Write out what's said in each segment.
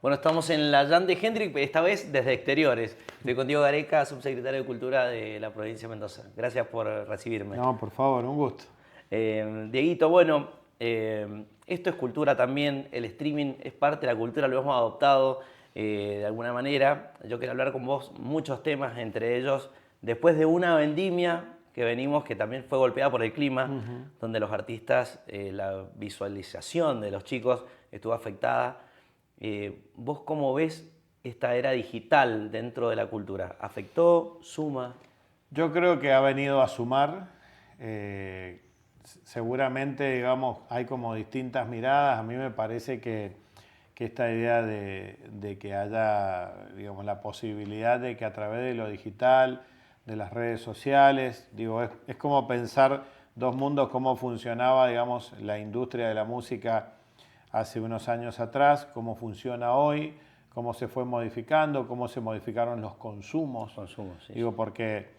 Bueno, estamos en la Jan de Hendrik, esta vez desde exteriores. Estoy con Diego Gareca, subsecretario de Cultura de la provincia de Mendoza. Gracias por recibirme. No, por favor, un gusto. Dieguito, bueno, esto es cultura también, el streaming es parte de la cultura, lo hemos adoptado de alguna manera. Yo quiero hablar con vos muchos temas, entre ellos, después de una vendimia que venimos, que también fue golpeada por el clima, donde los artistas, la visualización de los chicos estuvo afectada. ¿Vos cómo ves esta era digital dentro de la cultura? ¿Afectó? ¿Suma? Yo creo que ha venido a sumar. Seguramente, digamos, hay como distintas miradas. A mí me parece que esta idea de que haya, digamos, la posibilidad de que a través de lo digital, de las redes sociales, digo, es como pensar dos mundos, cómo funcionaba, digamos, la industria de la música hace unos años atrás, cómo funciona hoy, cómo se fue modificando, cómo se modificaron los consumos. Sí. Digo, porque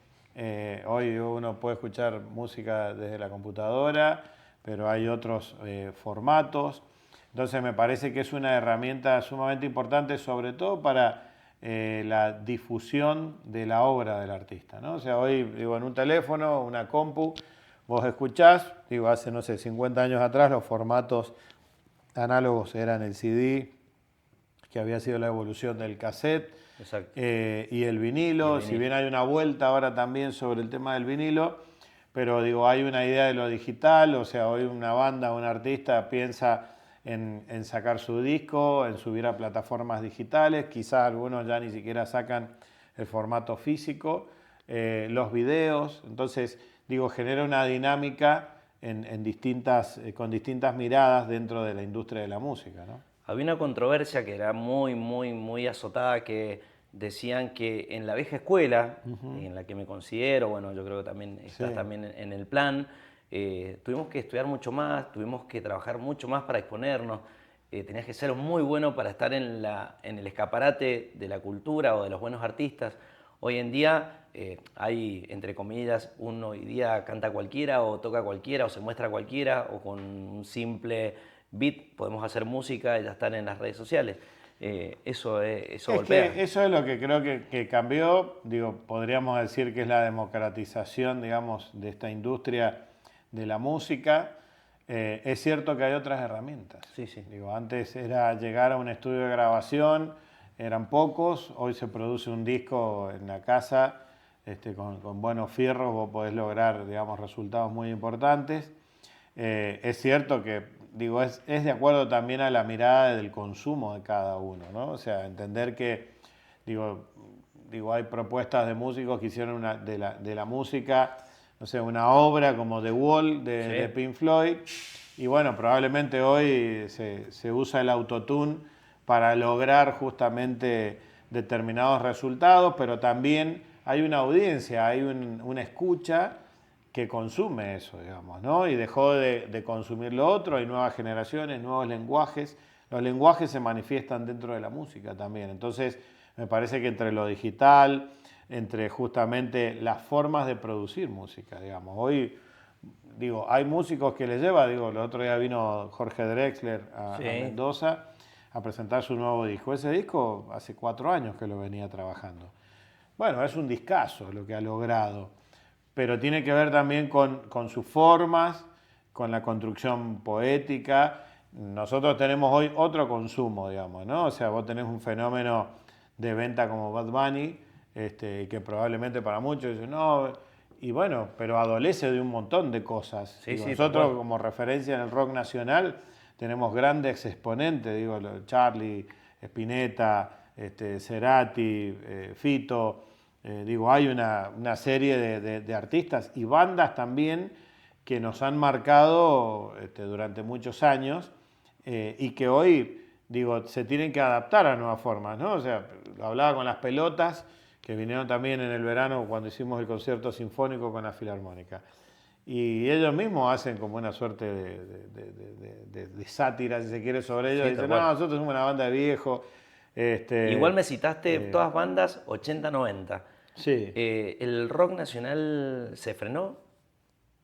hoy uno puede escuchar música desde la computadora, pero hay otros formatos. Entonces me parece que es una herramienta sumamente importante, sobre todo para la difusión de la obra del artista, ¿no? O sea, hoy, digo, en un teléfono, una compu, vos escuchás, digo, hace, no sé, 50 años atrás los formatos análogos eran el CD, que había sido la evolución del cassette, y el vinilo. Si bien hay una vuelta ahora también sobre el tema del vinilo, pero digo, hay una idea de lo digital. O sea, hoy una banda, un artista piensa en sacar su disco, en subir a plataformas digitales, quizás algunos ya ni siquiera sacan el formato físico, los videos. Entonces, digo, genera una dinámica con distintas miradas dentro de la industria de la música, ¿no? Había una controversia que era muy azotada, que decían que en la vieja escuela, en la que me considero, bueno, yo creo que también estás Sí. también en el plan, tuvimos que estudiar mucho más, tuvimos que trabajar mucho más para exponernos, tenías que ser muy bueno para estar en el escaparate de la cultura o de los buenos artistas. Hoy en día hay, entre comillas, uno hoy día canta cualquiera o toca cualquiera o se muestra cualquiera o con un simple beat podemos hacer música y ya están en las redes sociales. Eso golpea. Que eso es lo que creo que cambió. Digo, podríamos decir que es la democratización, digamos, de esta industria de la música. Es cierto que hay otras herramientas. Sí, sí. Digo, antes era llegar a un estudio de grabación, eran pocos. Hoy se produce un disco en la casa, con buenos fierros, vos podés lograr, digamos, resultados muy importantes. Es cierto que, digo, es de acuerdo también a la mirada del consumo de cada uno, ¿no? O sea, entender que, digo, hay propuestas de músicos que hicieron de la música, no sé, una obra como The Wall de Pink Floyd, y bueno, probablemente hoy se usa el autotune para lograr justamente determinados resultados, pero también hay una audiencia, hay una escucha que consume eso, digamos, ¿no? Y dejó de consumir lo otro. Hay nuevas generaciones, nuevos lenguajes. Los lenguajes se manifiestan dentro de la música también. Entonces, me parece que entre lo digital, entre justamente las formas de producir música, digamos. Hoy, digo, hay músicos que les lleva, digo, el otro día vino Jorge Drexler a Mendoza a presentar su nuevo disco. Ese disco hace 4 años que lo venía trabajando. Bueno, es un discazo lo que ha logrado, pero tiene que ver también con sus formas, con la construcción poética. Nosotros tenemos hoy otro consumo, digamos, ¿no? O sea, vos tenés un fenómeno de venta como Bad Bunny, que probablemente para muchos dicen, no, y bueno, pero adolece de un montón de cosas. Sí, Digo, sí, nosotros como referencia en el rock nacional tenemos grandes exponentes, digo, Charlie, Spinetta, Cerati, Fito. Digo, hay una serie de artistas y bandas también que nos han marcado durante muchos años, y que hoy, digo, se tienen que adaptar a nuevas formas, ¿no? O sea, lo hablaba con las Pelotas, que vinieron también en el verano cuando hicimos el concierto sinfónico con la Filarmónica. Y ellos mismos hacen como una suerte de sátira, si se quiere, sobre ellos. Sí, Dicen, no, nosotros somos una banda de viejos. Igual me citaste todas bandas 80-90. Sí. ¿El rock nacional se frenó?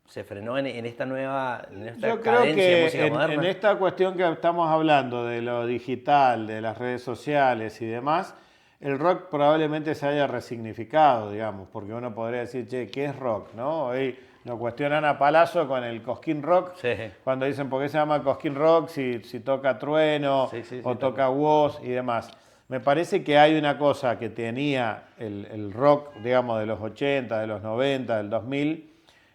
se frenó en esta nueva, en esta Yo creo cadencia de que música moderna? en esta cuestión que estamos hablando de lo digital, de las redes sociales y demás, el rock probablemente se haya resignificado, digamos, porque uno podría decir, che, ¿qué es rock? ¿No? Hoy lo cuestionan a palazo con el Cosquín Rock, Sí. cuando dicen, ¿por qué se llama Cosquín Rock si toca Trueno Sí, sí, o sí, toca Woz y demás? Me parece que hay una cosa que tenía el rock, digamos, de los 80, de los 90, del 2000,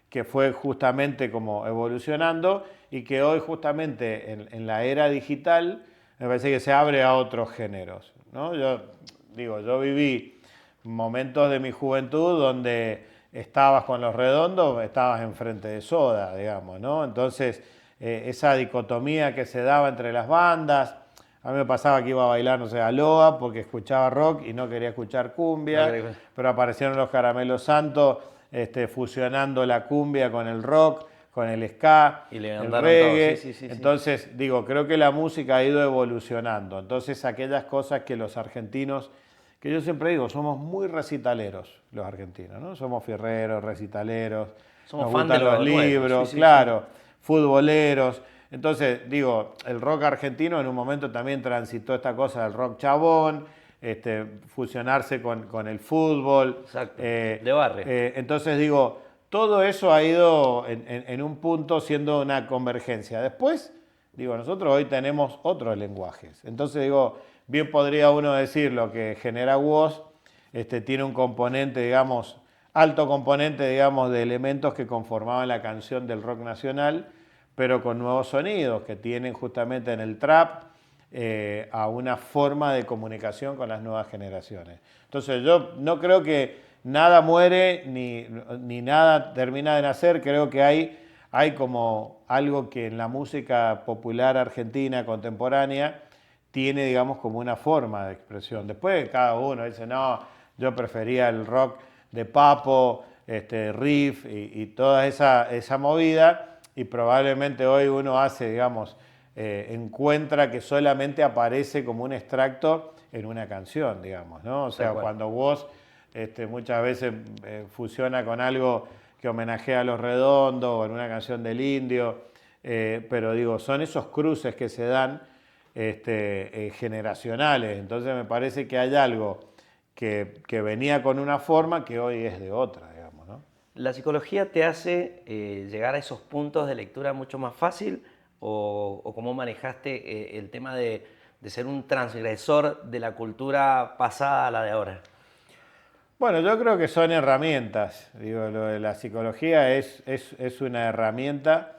que fue justamente como evolucionando y que hoy justamente en la era digital me parece que se abre a otros géneros, ¿no? Yo viví momentos de mi juventud donde estabas con Los Redondos, estabas enfrente de Soda, digamos, ¿no? Entonces, esa dicotomía que se daba entre las bandas, a mí me pasaba que iba a bailar, no sé, a Loa porque escuchaba rock y no quería escuchar No cumbia, creo que- pero aparecieron los Caramelos Santos fusionando la cumbia con el rock, con el ska, Y el levantaron todo, sí, reggae. sí, sí, sí. Entonces, digo, creo que la música ha ido evolucionando. Entonces, aquellas cosas que los argentinos, que yo siempre digo, somos muy recitaleros los argentinos, ¿no? Somos fierreros, recitaleros, Somos nos fan de gustan los lo nuestro, sí, libros, sí, sí. claro, futboleros. Entonces, digo, el rock argentino en un momento también transitó esta cosa del rock chabón, fusionarse con el fútbol. Exacto, de barrio. Entonces digo, todo eso ha ido en un punto siendo una convergencia. Después, digo, nosotros hoy tenemos otros lenguajes. Entonces digo, bien podría uno decir lo que genera Woz, tiene un componente, digamos, alto componente, digamos, de elementos que conformaban la canción del rock nacional, pero con nuevos sonidos que tienen justamente en el trap a una forma de comunicación con las nuevas generaciones. Entonces yo no creo que nada muere ni nada termina de nacer, creo que hay como algo que en la música popular argentina contemporánea tiene, digamos, como una forma de expresión. Después cada uno dice, no, yo prefería el rock de Papo, riff y toda esa movida, y probablemente hoy uno hace, digamos, encuentra que solamente aparece como un extracto en una canción, digamos, ¿no? O sea, cuando vos muchas veces fusiona con algo que homenajea a Los Redondos o en una canción del Indio, pero digo, son esos cruces que se dan generacionales, entonces me parece que hay algo que venía con una forma que hoy es de otra, digamos, ¿no? ¿La psicología te hace llegar a esos puntos de lectura mucho más fácil? ¿O cómo manejaste el tema de ser un transgresor de la cultura pasada a la de ahora? Bueno, yo creo que son herramientas. Digo, lo de la psicología es una herramienta,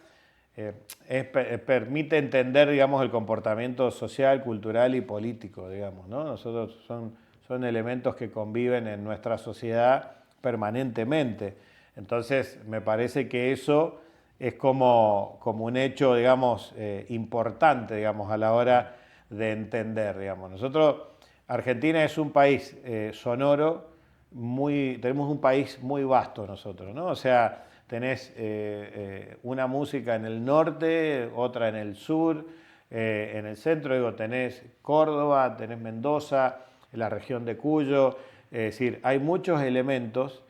permite entender, digamos, el comportamiento social, cultural y político, digamos, ¿no? Nosotros son elementos que conviven en nuestra sociedad permanentemente. Entonces, me parece que eso es como un hecho, digamos, importante, digamos, a la hora de entender, digamos. Nosotros, Argentina es un país sonoro, tenemos un país muy vasto nosotros, ¿no? O sea, tenés una música en el norte, otra en el sur, en el centro, digo, tenés Córdoba, tenés Mendoza, la región de Cuyo, es decir, hay muchos elementos.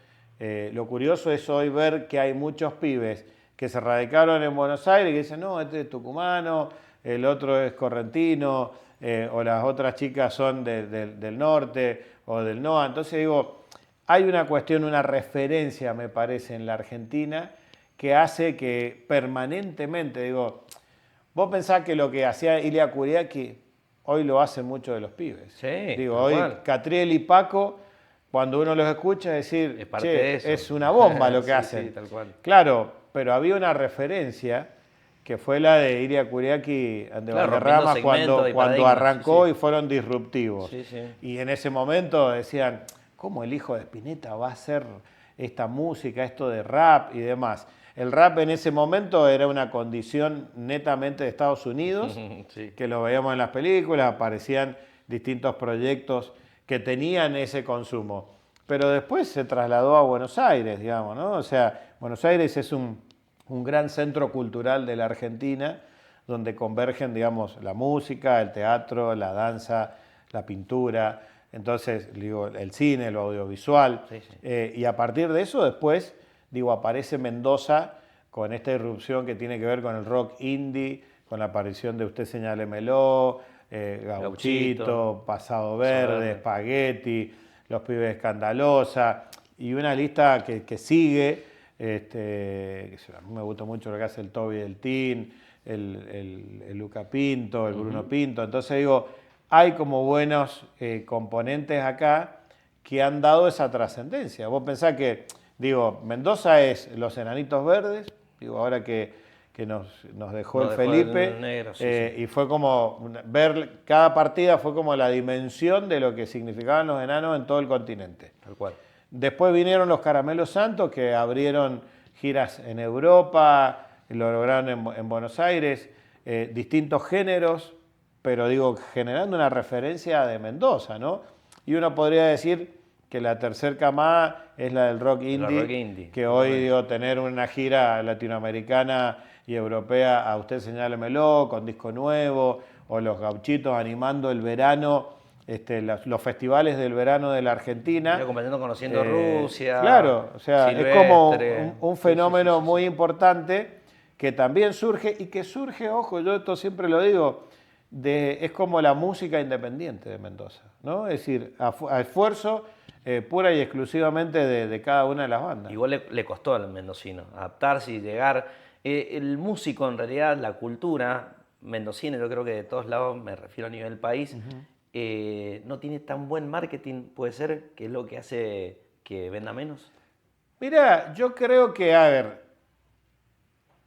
Lo curioso es hoy ver que hay muchos pibes que se radicaron en Buenos Aires y que dicen, no, este es tucumano, el otro es correntino, o las otras chicas son del norte o del NOA. Entonces digo, hay una cuestión, una referencia, me parece, en la Argentina que hace que permanentemente, digo, vos pensás que lo que hacía Ilia Kuriaki hoy lo hacen muchos de los pibes. Sí, Digo, tal hoy cual. Catriel y Paco, cuando uno los escucha, es decir, Es parte de che, eso. es una bomba lo que Sí, hacen. sí, tal cual. Claro, pero había una referencia que fue la de Ilia Kuriaki de Claro, rompiendo Valderrama segmentos y cuando paradigmas, sí, arrancó sí. y fueron disruptivos. Sí, sí. Y en ese momento decían, ¿cómo el hijo de Spinetta va a hacer esta música, esto de rap y demás? El rap en ese momento era una condición netamente de Estados Unidos, Sí. que lo veíamos en las películas, aparecían distintos proyectos que tenían ese consumo. Pero después se trasladó a Buenos Aires, digamos, ¿no? O sea, Buenos Aires es un gran centro cultural de la Argentina, donde convergen, digamos, la música, el teatro, la danza, la pintura, entonces, digo, el cine, lo audiovisual. Sí, sí. Y a partir de eso después, digo, aparece Mendoza con esta irrupción que tiene que ver con el rock indie, con la aparición de Usted Señálemelo, Gauchito, Pasado Verde, Spaghetti, Los Pibes Escandalosa, y una lista que sigue, a mí me gusta mucho lo que hace el Toby del Tin, el Luca Pinto, el Bruno Pinto. Entonces digo, hay como buenos componentes acá que han dado esa trascendencia. Vos pensás que, digo, Mendoza es Los Enanitos Verdes, digo, ahora que nos dejó el Felipe, el negro, y fue como, ver cada partida fue como la dimensión de lo que significaban los enanos en todo el continente. Tal cual. Después vinieron los Caramelos Santos, que abrieron giras en Europa, lo lograron en Buenos Aires, distintos géneros, pero digo, generando una referencia de Mendoza, ¿no? Y uno podría decir que la tercer camada es la del rock indie, que hoy, digo, tener una gira latinoamericana y europea, a Usted Señálemelo, con disco nuevo, o los Gauchitos animando el verano, los festivales del verano de la Argentina. Acompañando, conociendo Rusia. Claro, o sea, Silvestre. Es como un fenómeno muy importante que también surge, y que surge, ojo, yo esto siempre lo digo, es como la música independiente de Mendoza, ¿no? Es decir, a esfuerzo pura y exclusivamente de cada una de las bandas. Igual le costó al mendocino adaptarse y llegar. El músico, en realidad, la cultura mendocina, yo creo que de todos lados, me refiero a nivel país, no tiene tan buen marketing, puede ser, que es lo que hace que venda menos. Mira, yo creo que, a ver,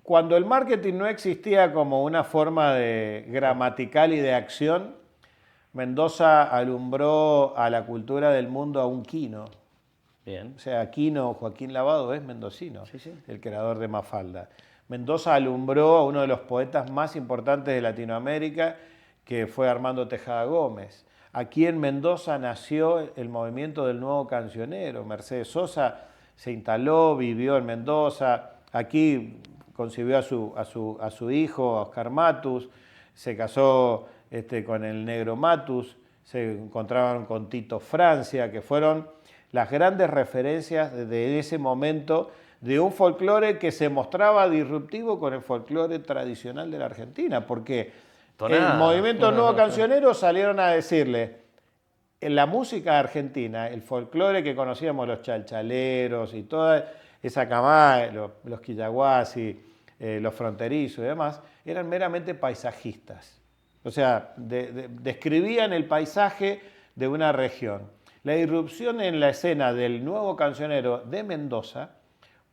cuando el marketing no existía como una forma gramatical y de acción, Mendoza alumbró a la cultura del mundo a un Quino. Bien. O sea, Quino, Joaquín Lavado, es mendocino, el creador de Mafalda. Mendoza alumbró a uno de los poetas más importantes de Latinoamérica, que fue Armando Tejada Gómez. Aquí en Mendoza nació el movimiento del nuevo cancionero. Mercedes Sosa se instaló, vivió en Mendoza. Aquí concibió a su hijo, Oscar Matus. Se casó con el negro Matus. Se encontraban con Tito Francia, que fueron las grandes referencias de ese momento, de un folclore que se mostraba disruptivo con el folclore tradicional de la Argentina, porque el movimiento nuevo cancionero salieron a decirle, en la música argentina, el folclore que conocíamos, los chalchaleros y toda esa camada, los quillaguasi, los fronterizos y demás, eran meramente paisajistas. O sea, describían el paisaje de una región. La irrupción en la escena del nuevo cancionero de Mendoza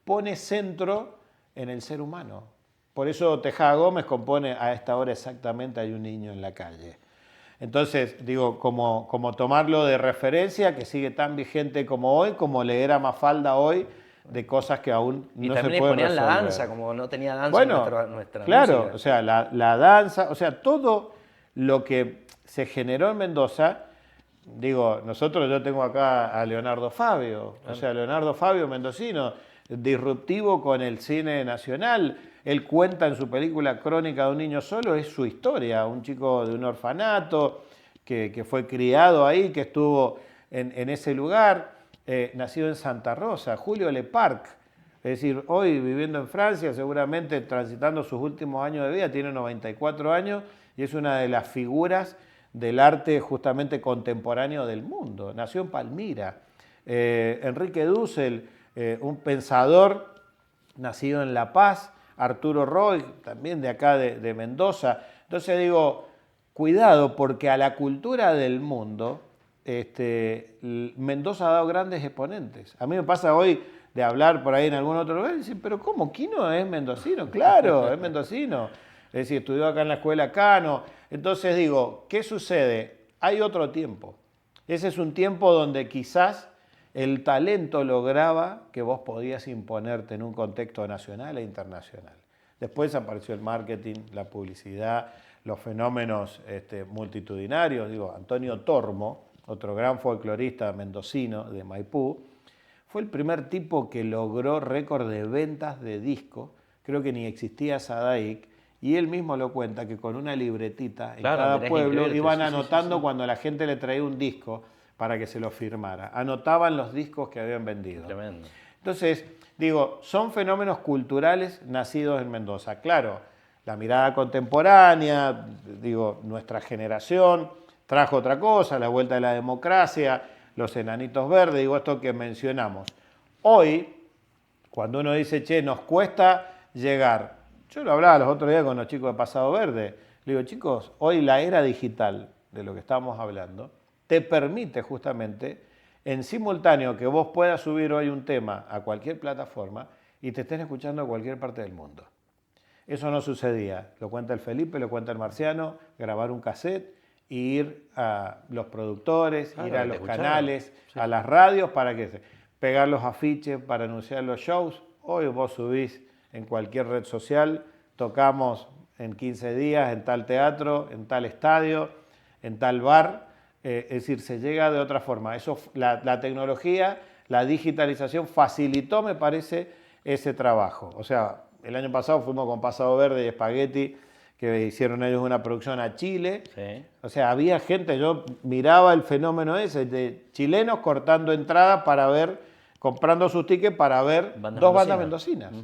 pone centro en el ser humano. Por eso Tejada Gómez compone A esta hora exactamente hay un niño en la calle. Entonces, digo, como tomarlo de referencia, que sigue tan vigente como hoy, como leer a Mafalda hoy, de cosas que aún no se pueden resolver. Y también ponían la danza, como no tenía danza nuestra claro, música. O sea, la danza, o sea, todo lo que se generó en Mendoza. Digo, yo tengo acá a Leonardo Fabio, o sea, Leonardo Fabio mendocino, disruptivo con el cine nacional. Él cuenta en su película Crónica de un niño solo, es su historia, un chico de un orfanato que fue criado ahí, que estuvo en ese lugar, nacido en Santa Rosa, Julio Leparc. Es decir, hoy viviendo en Francia, seguramente transitando sus últimos años de vida, tiene 94 años y es una de las figuras del arte justamente contemporáneo del mundo. Nació en Palmira. Enrique Dussel, un pensador nacido en La Paz. Arturo Roy, también de acá de Mendoza. Entonces digo, cuidado, porque a la cultura del mundo Mendoza ha dado grandes exponentes. A mí me pasa hoy de hablar por ahí en algún otro lugar y decir, pero ¿cómo? ¿Quino es mendocino? Claro, es mendocino. Es decir, estudió acá en la escuela Cano. Entonces digo, ¿qué sucede? Hay otro tiempo. Ese es un tiempo donde quizás el talento lograba que vos podías imponerte en un contexto nacional e internacional. Después apareció el marketing, la publicidad, los fenómenos multitudinarios. Digo, Antonio Tormo, otro gran folclorista mendocino de Maipú, fue el primer tipo que logró récord de ventas de disco. Creo que ni existía Sadaic. Y él mismo lo cuenta, que con una libretita en cada pueblo iban anotando cuando la gente le traía un disco para que se lo firmara. Anotaban los discos que habían vendido. Tremendo. Entonces, digo, son fenómenos culturales nacidos en Mendoza. Claro, la mirada contemporánea, digo, nuestra generación trajo otra cosa, la vuelta de la democracia, los enanitos verdes, digo, esto que mencionamos. Hoy, cuando uno dice, che, nos cuesta llegar, yo lo hablaba los otros días con los chicos de Pasado Verde, le digo, chicos, hoy la era digital de lo que estamos hablando te permite justamente en simultáneo que vos puedas subir hoy un tema a cualquier plataforma y te estén escuchando a cualquier parte del mundo. Eso no sucedía, lo cuenta el Felipe, lo cuenta el Marciano, grabar un cassette, e ir a los productores, ir a los canales, a las radios para que pegar los afiches para anunciar los shows. Hoy vos subís en cualquier red social, tocamos en 15 días en tal teatro, en tal estadio, en tal bar. Es decir, se llega de otra forma. Eso, la tecnología, la digitalización facilitó, me parece, ese trabajo. O sea, el año pasado fuimos con Pasado Verde y Spaghetti, que hicieron ellos una producción a Chile. Sí. O sea, había gente, yo miraba el fenómeno ese, de chilenos cortando entradas para ver, comprando sus tickets para ver dos bandas mendocinas.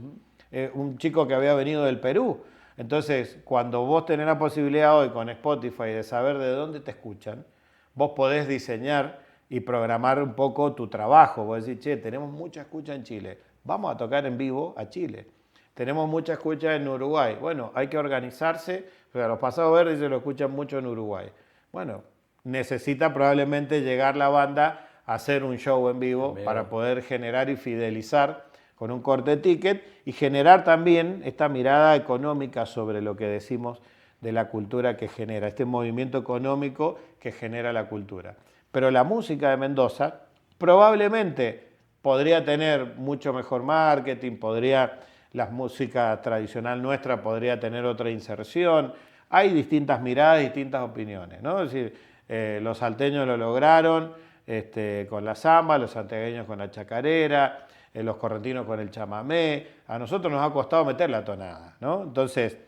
Un chico que había venido del Perú. Entonces, cuando vos tenés la posibilidad hoy con Spotify de saber de dónde te escuchan, vos podés diseñar y programar un poco tu trabajo. Vos decís, che, tenemos mucha escucha en Chile, vamos a tocar en vivo a Chile. Tenemos mucha escucha en Uruguay. Bueno, hay que organizarse. O sea, los Pasados Verdes se lo escuchan mucho en Uruguay. Bueno, necesita probablemente llegar la banda a hacer un show en vivo para poder generar y fidelizar con un corte de ticket y generar también esta mirada económica sobre lo que decimos de la cultura que genera, este movimiento económico que genera la cultura. Pero la música de Mendoza probablemente podría tener mucho mejor marketing, la música tradicional nuestra podría tener otra inserción. Hay distintas miradas, distintas opiniones, ¿no? Es decir, los salteños lo lograron con la samba, los santiagueños con la chacarera, los correntinos con el chamamé. A nosotros nos ha costado meter la tonada, ¿no? Entonces,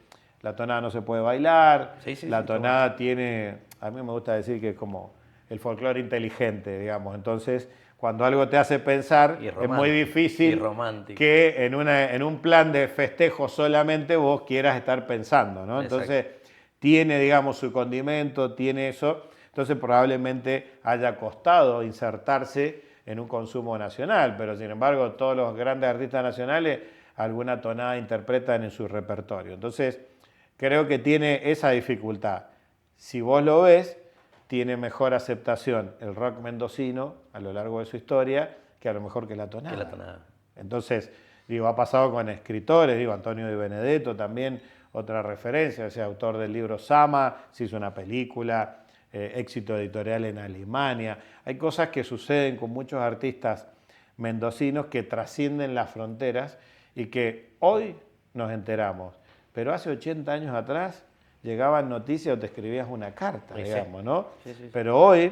la tonada no se puede bailar, la tonada tiene, a mí me gusta decir que es como el folclore inteligente, digamos. Entonces, cuando algo te hace pensar, es muy difícil que en un plan de festejo solamente vos quieras estar pensando, ¿no? Entonces, tiene, digamos, su condimento, tiene eso. Entonces, probablemente haya costado insertarse en un consumo nacional, pero sin embargo, todos los grandes artistas nacionales alguna tonada interpretan en su repertorio. Entonces, creo que tiene esa dificultad. Si vos lo ves, tiene mejor aceptación el rock mendocino a lo largo de su historia que a lo mejor que la tonada. Entonces, digo, ha pasado con escritores, digo, Antonio Di Benedetto también, otra referencia, o sea, autor del libro Sama, se hizo una película, éxito editorial en Alemania. Hay cosas que suceden con muchos artistas mendocinos que trascienden las fronteras y que hoy nos enteramos, pero hace 80 años atrás llegaban noticias o te escribías una carta, digamos, ¿no? Sí. Pero hoy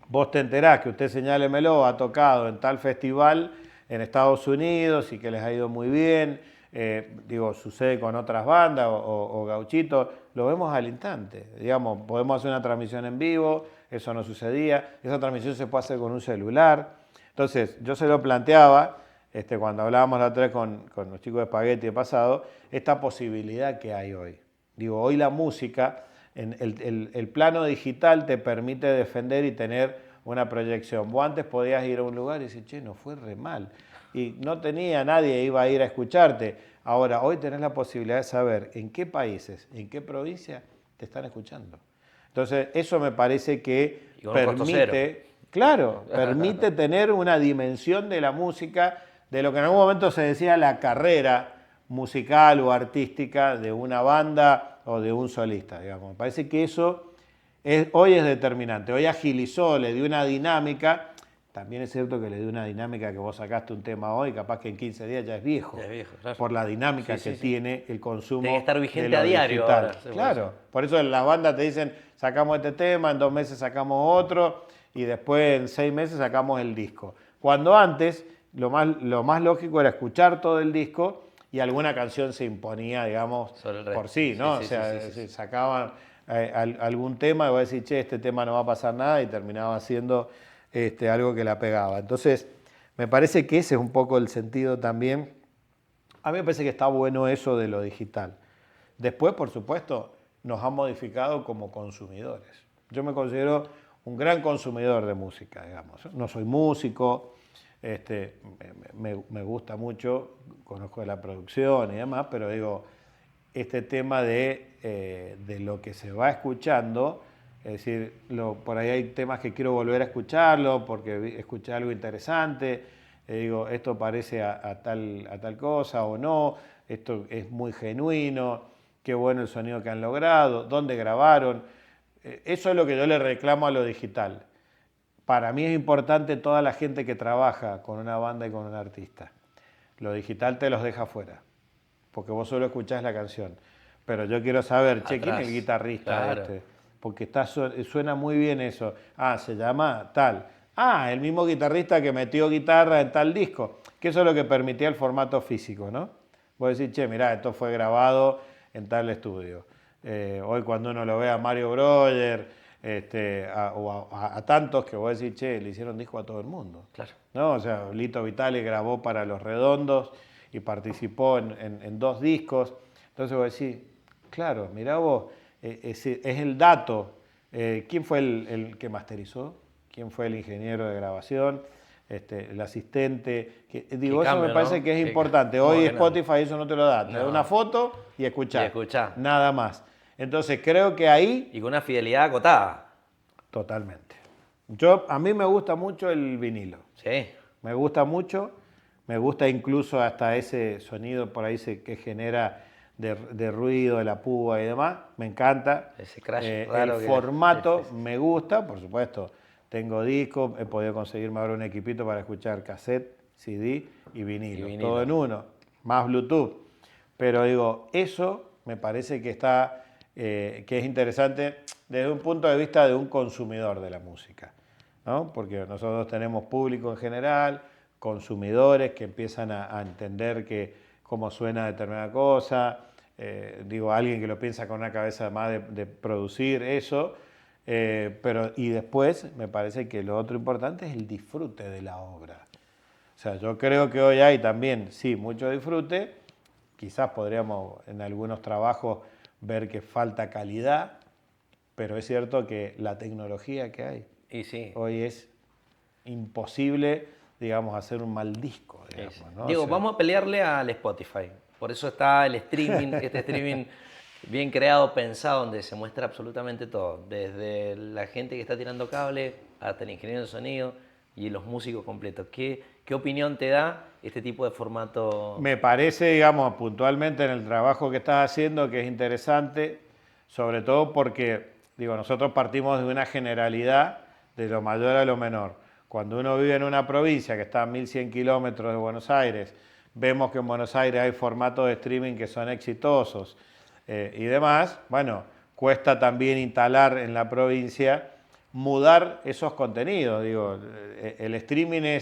vos te enterás que usted Señálemelo ha tocado en tal festival en Estados Unidos y que les ha ido muy bien, digo, sucede con otras bandas o gauchitos, lo vemos al instante, digamos, podemos hacer una transmisión en vivo, eso no sucedía, esa transmisión se puede hacer con un celular. Entonces, yo se lo planteaba, cuando hablábamos la otra vez con los chicos de Spaghetti de Pasado, esta posibilidad que hay hoy. Digo, hoy la música, el plano digital te permite defender y tener una proyección. Vos antes podías ir a un lugar y decir, che, no fue re mal. Y no tenía nadie, iba a ir a escucharte. Ahora, hoy tenés la posibilidad de saber en qué países, en qué provincia te están escuchando. Entonces, eso me parece que permite, claro, permite tener una dimensión de la música, de lo que en algún momento se decía la carrera musical o artística de una banda o de un solista, digamos. Me parece que eso hoy es determinante. Hoy agilizó, le dio una dinámica. También es cierto que le dio una dinámica que vos sacaste un tema hoy, capaz que en 15 días ya es viejo. Ya es viejo, claro. Por la dinámica que tiene el consumo. Tiene que estar vigente a diario ahora. Claro, por eso las bandas te dicen, sacamos este tema, en 2 meses sacamos otro, y después en 6 meses sacamos el disco. Cuando antes, lo más lógico era escuchar todo el disco y alguna canción se imponía, digamos, por sí, ¿no? Sacaban algún tema y vos decís, che, este tema no va a pasar nada, y terminaba siendo algo que la pegaba. Entonces, Me parece que ese es un poco el sentido también. A mí me parece que está bueno eso de lo digital. Después, por supuesto, nos ha modificado como consumidores. Yo me considero un gran consumidor de música, digamos. No soy músico, me gusta mucho, conozco de la producción y demás, pero digo, este tema de lo que se va escuchando, es decir, por ahí hay temas que quiero volver a escucharlo porque escuché algo interesante, digo, esto parece a tal cosa o no, esto es muy genuino, qué bueno el sonido que han logrado, dónde grabaron. Eso es lo que yo le reclamo a lo digital. Para mí es importante toda la gente que trabaja con una banda y con un artista. Lo digital te los deja fuera, porque vos solo escuchás la canción. Pero yo quiero saber, che, ¿quién es el guitarrista Claro. este? Porque suena muy bien eso. Ah, se llama tal. Ah, el mismo guitarrista que metió guitarra en tal disco. Que eso es lo que permitía el formato físico, ¿no? Vos decís, che, mirá, esto fue grabado en tal estudio. Hoy cuando uno lo ve a Mario Breuer, a tantos que vos decís, che, le hicieron disco a todo el mundo. Claro. ¿No? O sea, Lito Vitale grabó para Los Redondos y participó en 2 discos. Entonces vos decís, claro, mirá vos, es el dato. ¿Quién fue el que masterizó? ¿Quién fue el ingeniero de grabación? El asistente. Digo, Qué eso cambio, me parece ¿no? que es importante. ¿Cómo Hoy que no? Spotify eso no te lo da. Te da No. una foto y escuchar. Y escuchá. Nada más. Entonces creo que ahí, Y con una fidelidad acotada. totalmente. A mí me gusta mucho el vinilo. Sí. Me gusta mucho. Me gusta incluso hasta ese sonido por ahí que genera de ruido, de la púa y demás. Me encanta. Ese crash El raro que... formato sí. me gusta, por supuesto. Tengo disco, he podido conseguirme ahora un equipito para escuchar cassette, CD y vinilo. Todo en uno, más Bluetooth. Pero digo, eso me parece que que es interesante desde un punto de vista de un consumidor de la música, ¿no? Porque nosotros tenemos público en general, consumidores que empiezan a entender cómo suena determinada cosa, alguien que lo piensa con una cabeza más de producir eso, y después me parece que lo otro importante es el disfrute de la obra. O sea, yo creo que hoy hay también, sí, mucho disfrute, quizás podríamos en algunos trabajos ver que falta calidad, pero es cierto que la tecnología que hay Y sí. hoy es imposible, digamos, hacer un mal disco, digamos, ¿no? Diego, O sea, vamos a pelearle al Spotify. Por eso está el streaming, este streaming bien creado, pensado, donde se muestra absolutamente todo. Desde la gente que está tirando cable hasta el ingeniero de sonido y los músicos completos. ¿Qué opinión te da este tipo de formato? me parece, digamos, puntualmente en el trabajo que estás haciendo, que es interesante, sobre todo porque, digo, nosotros partimos de una generalidad de lo mayor a lo menor. Cuando uno vive en una provincia que está a 1100 kilómetros de Buenos Aires, vemos que en Buenos Aires hay formatos de streaming que son exitosos y demás, bueno, cuesta también instalar en la provincia, mudar esos contenidos. Digo, el streaming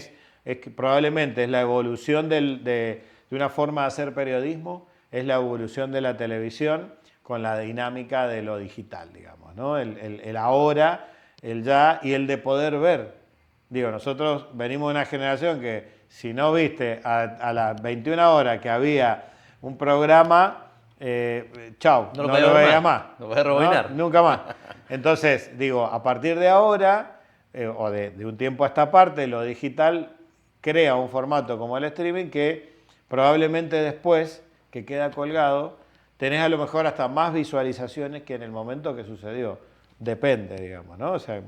probablemente es la evolución de una forma de hacer periodismo, es la evolución de la televisión con la dinámica de lo digital, digamos, ¿no? El ahora, el ya y el de poder ver. Digo, nosotros venimos de una generación que si no viste a las 21 horas que había un programa, chau, no lo veías más. No puedes rebobinar. ¿No? Nunca más. Entonces, digo, a partir de ahora, o de un tiempo a esta parte, lo digital crea un formato como el streaming que probablemente después, que queda colgado, tenés a lo mejor hasta más visualizaciones que en el momento que sucedió. Depende, digamos, ¿no? O sea,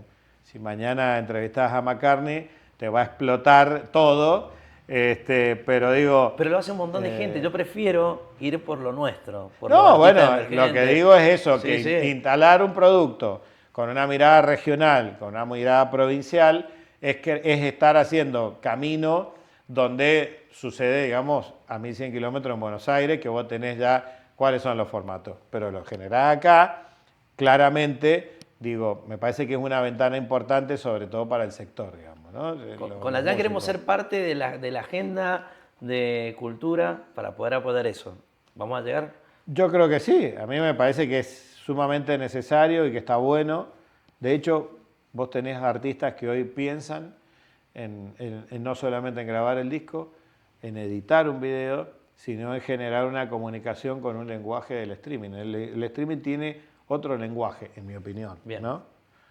si mañana entrevistás a McCartney, te va a explotar todo, pero digo... Pero lo hace un montón de gente. Yo prefiero ir por lo nuestro. Por No, los bueno, artistas lo que emergentes. digo es eso, Sí, que sí. instalar un producto con una mirada regional, con una mirada provincial, es estar haciendo camino donde sucede, digamos, a 1100 kilómetros en Buenos Aires, que vos tenés ya cuáles son los formatos. Pero lo generás acá, claramente, digo, me parece que es una ventana importante, sobre todo para el sector, digamos, ¿no? Con la ya queremos ser parte de la agenda de cultura para poder apoyar eso. ¿Vamos a llegar? Yo creo que sí, a mí me parece que es sumamente necesario y que está bueno. De hecho, vos tenés artistas que hoy piensan en no solamente en grabar el disco, en editar un video, sino en generar una comunicación con un lenguaje del streaming. El streaming tiene otro lenguaje, en mi opinión, Bien. ¿no?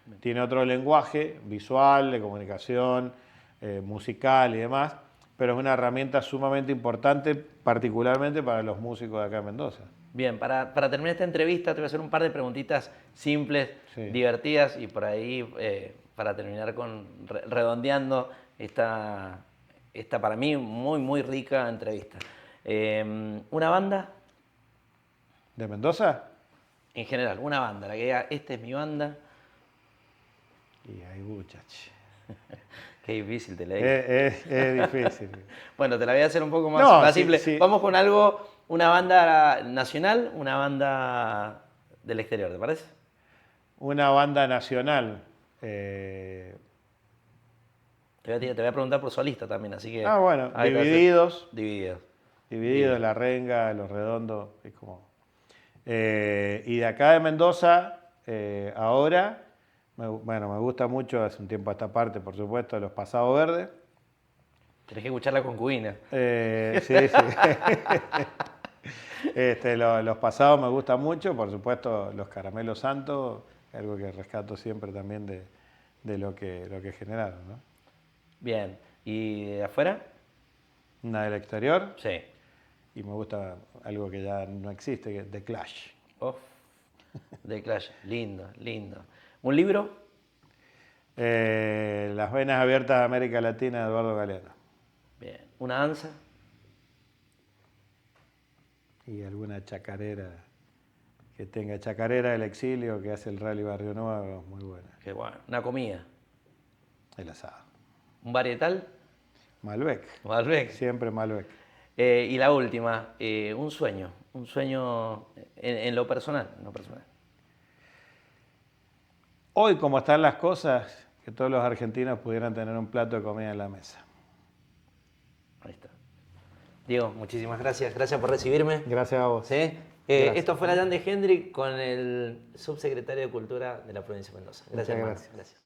Bien. Tiene otro lenguaje visual, de comunicación, musical y demás, pero es una herramienta sumamente importante, particularmente para los músicos de acá en Mendoza. Bien, para terminar esta entrevista te voy a hacer un par de preguntitas simples, Sí. divertidas y por ahí para terminar redondeando esta para mí muy rica entrevista. ¿Una banda? ¿De Mendoza? En general, una banda, la que diga, esta es mi banda. Y hay muchachos. Qué difícil te la digo. Es difícil. Bueno, te la voy a hacer un poco más simple. Sí. Vamos con algo, una banda nacional, una banda del exterior, ¿te parece? Una banda nacional. Te voy a preguntar por solista también, así que... Bueno, Divididos. Divididos. La Renga, Los Redondos, es como... y de acá de Mendoza, ahora, me gusta mucho, hace un tiempo a esta parte, por supuesto, Los Pasados Verdes. Tenés que escuchar la concubina. Sí. Los Pasados me gustan mucho, por supuesto, Los Caramelos Santos, algo que rescato siempre también de lo que generaron, ¿no? Bien, ¿y de afuera? Una del exterior. Sí. Y me gusta algo que ya no existe, que es The Clash. The Clash, lindo. ¿Un libro? Las venas abiertas de América Latina de Eduardo Galeano. Bien. ¿Una danza? Y alguna chacarera que tenga chacarera del exilio que hace el Rally Barrio Nuevo, muy buena. Qué bueno. ¿Una comida? El asado. ¿Un varietal? Malbec. Siempre Malbec. Y la última, un sueño en lo personal. Hoy, como están las cosas, que todos los argentinos pudieran tener un plato de comida en la mesa. Ahí está. Diego, muchísimas gracias. Gracias por recibirme. Gracias a vos. ¿Sí? Esto fue la Jan de Hendrik con el subsecretario de Cultura de la provincia de Mendoza. Gracias.